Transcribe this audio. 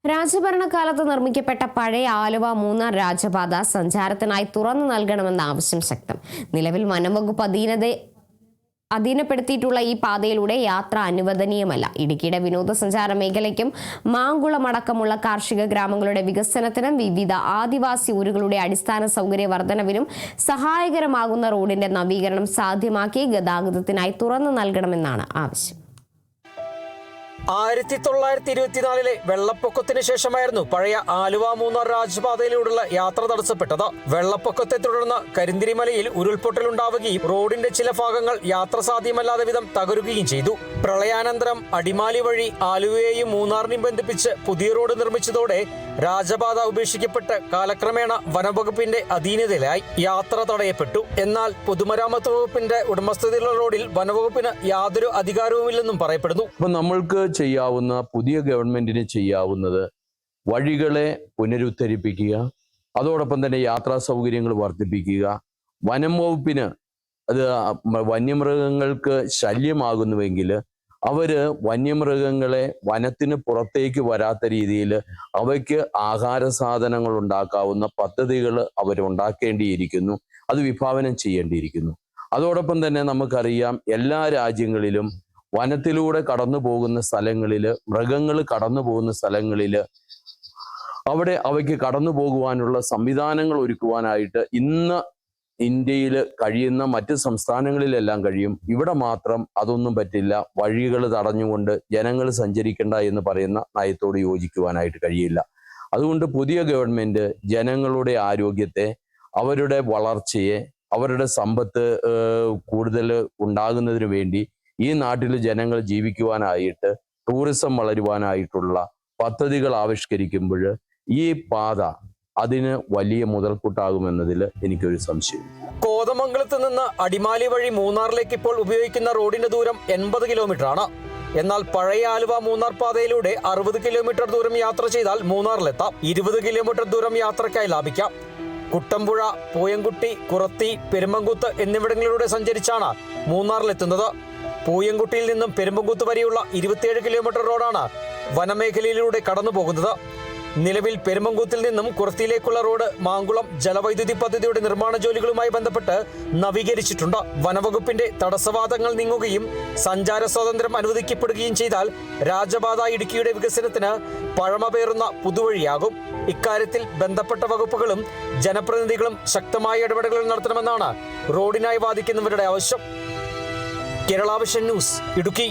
രാജഭരണകാലത്ത് നിർമ്മിക്കപ്പെട്ട പഴയ ആലുവ മൂന്നാർ രാജപാത സഞ്ചാരത്തിനായി തുറന്നു നൽകണമെന്ന ആവശ്യം ശക്തം. നിലവിൽ വനംവകുപ്പ് അധീനപ്പെടുത്തിയിട്ടുള്ള ഈ പാതയിലൂടെ യാത്ര അനുവദനീയമല്ല. ഇടുക്കിയുടെ വിനോദസഞ്ചാര മേഖലയ്ക്കും മാങ്കുളം അടക്കമുള്ള കാർഷിക ഗ്രാമങ്ങളുടെ വികസനത്തിനും വിവിധ ആദിവാസി ഊരുകളുടെ അടിസ്ഥാന സൗകര്യ വർധനവിനും സഹായകരമാകുന്ന റോഡിന്റെ നവീകരണം സാധ്യമാക്കി ഗതാഗതത്തിനായി തുറന്നു നൽകണമെന്നാണ് ആവശ്യം. 1924 വെള്ളപ്പൊക്കത്തിന് ശേഷമായിരുന്നു പഴയ ആലുവ മൂന്നാർ രാജപാതയിലൂടെയുള്ള യാത്ര തടസ്സപ്പെട്ടത്. വെള്ളപ്പൊക്കത്തെ തുടർന്ന് കരിന്തിരിമലയിൽ ഉരുൾപൊട്ടലുണ്ടാവുകയും റോഡിന്റെ ചില ഭാഗങ്ങൾ യാത്ര സാധ്യമല്ലാത്ത വിധം തകരുകയും ചെയ്തു. പ്രളയാനന്തരം അടിമാലി വഴി ആലുവയെയും മൂന്നാറിനെയും ബന്ധിപ്പിച്ച് പുതിയ റോഡ് നിർമ്മിച്ചതോടെ രാജപാത ഉപേക്ഷിക്കപ്പെട്ട് കാലക്രമേണ വനംവകുപ്പിന്റെ അധീനതയിലായി. യാത്ര തടയപ്പെട്ടു. എന്നാൽ പൊതുമരാമത്ത് വകുപ്പിന്റെ ഉടമസ്ഥതയിലുള്ള റോഡിൽ വനംവകുപ്പിന് യാതൊരു അധികാരവുമില്ലെന്നും പറയപ്പെടുന്നു. നമ്മൾക്ക് ചെയ്യാവുന്ന, പുതിയ ഗവൺമെന്റിന് ചെയ്യാവുന്നത് വഴികളെ പുനരുദ്ധരിപ്പിക്കുക, അതോടൊപ്പം തന്നെ യാത്രാ സൗകര്യങ്ങൾ വർദ്ധിപ്പിക്കുക. വനം വകുപ്പിന് അത് വന്യമൃഗങ്ങൾക്ക് ശല്യമാകുന്നുവെങ്കിൽ അവര് വന്യമൃഗങ്ങളെ വനത്തിന് പുറത്തേക്ക് വരാത്ത രീതിയിൽ അവയ്ക്ക് ആഹാര സാധനങ്ങൾ ഉണ്ടാക്കാവുന്ന പദ്ധതികൾ അവരുണ്ടാക്കേണ്ടിയിരിക്കുന്നു. അത് വിഭാവനം ചെയ്യേണ്ടിയിരിക്കുന്നു. അതോടൊപ്പം തന്നെ നമുക്കറിയാം, എല്ലാ രാജ്യങ്ങളിലും വനത്തിലൂടെ കടന്നു പോകുന്ന സ്ഥലങ്ങളിൽ, മൃഗങ്ങൾ കടന്നു പോകുന്ന സ്ഥലങ്ങളിൽ അവിടെ അവയ്ക്ക് കടന്നു പോകുവാനുള്ള സംവിധാനങ്ങൾ ഒരുക്കുവാനായിട്ട് ഇന്ന് ഇന്ത്യയിൽ കഴിയുന്ന മറ്റ് സംസ്ഥാനങ്ങളിലെല്ലാം കഴിയും. ഇവിടെ മാത്രം അതൊന്നും പറ്റില്ല. വഴികൾ തടഞ്ഞുകൊണ്ട് ജനങ്ങൾ സഞ്ചരിക്കേണ്ട എന്ന് പറയുന്ന നയത്തോട് യോജിക്കുവാനായിട്ട് കഴിയില്ല. അതുകൊണ്ട് പുതിയ ഗവൺമെന്റ് ജനങ്ങളുടെ ആരോഗ്യത്തെ, അവരുടെ വളർച്ചയെ, അവരുടെ സമ്പത്ത് കൂടുതൽ ഉണ്ടാകുന്നതിന് വേണ്ടി, ഈ നാട്ടിൽ ജനങ്ങൾ ജീവിക്കുവാനായിട്ട്, ടൂറിസം വളരുവാനായിട്ടുള്ള പദ്ധതികൾ ആവിഷ്കരിക്കുമ്പോൾ ഈ പാത അതിന് വലിയ മുതൽക്കൂട്ടാകുമെന്നതിൽ എനിക്കൊരു സംശയം. കോതമംഗലത്ത് നിന്ന് അടിമാലി വഴി മൂന്നാറിലേക്ക് ഇപ്പോൾ ഉപയോഗിക്കുന്ന റോഡിന്റെ ദൂരം 80 കിലോമീറ്ററാണ്. എന്നാൽ പഴയ ആലുവ മൂന്നാർ പാതയിലൂടെ 60 കിലോമീറ്റർ ദൂരം യാത്ര ചെയ്താൽ മൂന്നാറിലെത്താം. 20 കിലോമീറ്റർ ദൂരം യാത്രയ്ക്കായി ലാഭിക്കാം. കുട്ടമ്പുഴ, പൂയംകുട്ടി, കുറത്തി, പെരുമ്പങ്കുത്ത് എന്നിവിടങ്ങളിലൂടെ സഞ്ചരിച്ചാണ് മൂന്നാറിലെത്തുന്നത്. പൂയംകുട്ടിയിൽ നിന്നും പെരുമ്പങ്കുത്ത് വരെയുള്ള 27 കിലോമീറ്റർ റോഡാണ് വനമേഖലയിലൂടെ കടന്നു പോകുന്നത്. നിലവിൽ പെരുമ്പങ്കുത്തിൽ നിന്നും കുറത്തിയിലേക്കുള്ള റോഡ് മാങ്കുളം ജലവൈദ്യുതി പദ്ധതിയുടെ നിർമ്മാണ ജോലികളുമായി ബന്ധപ്പെട്ട് നവീകരിച്ചിട്ടുണ്ട്. വനവകുപ്പിന്റെ തടസ്സവാദങ്ങൾ നീങ്ങുകയും സഞ്ചാര സ്വാതന്ത്ര്യം അനുവദിക്കപ്പെടുകയും ചെയ്താൽ രാജപാത ഇടുക്കിയുടെ വികസനത്തിന് പഴമപേറുന്ന പുതുവഴിയാകും. ഇക്കാര്യത്തിൽ ബന്ധപ്പെട്ട വകുപ്പുകളും ജനപ്രതിനിധികളും ശക്തമായ ഇടപെടലുകൾ നടത്തണമെന്നാണ് റോഡിനായി വാദിക്കുന്നവരുടെ ആവശ്യം. Kerala vision news, Idukki.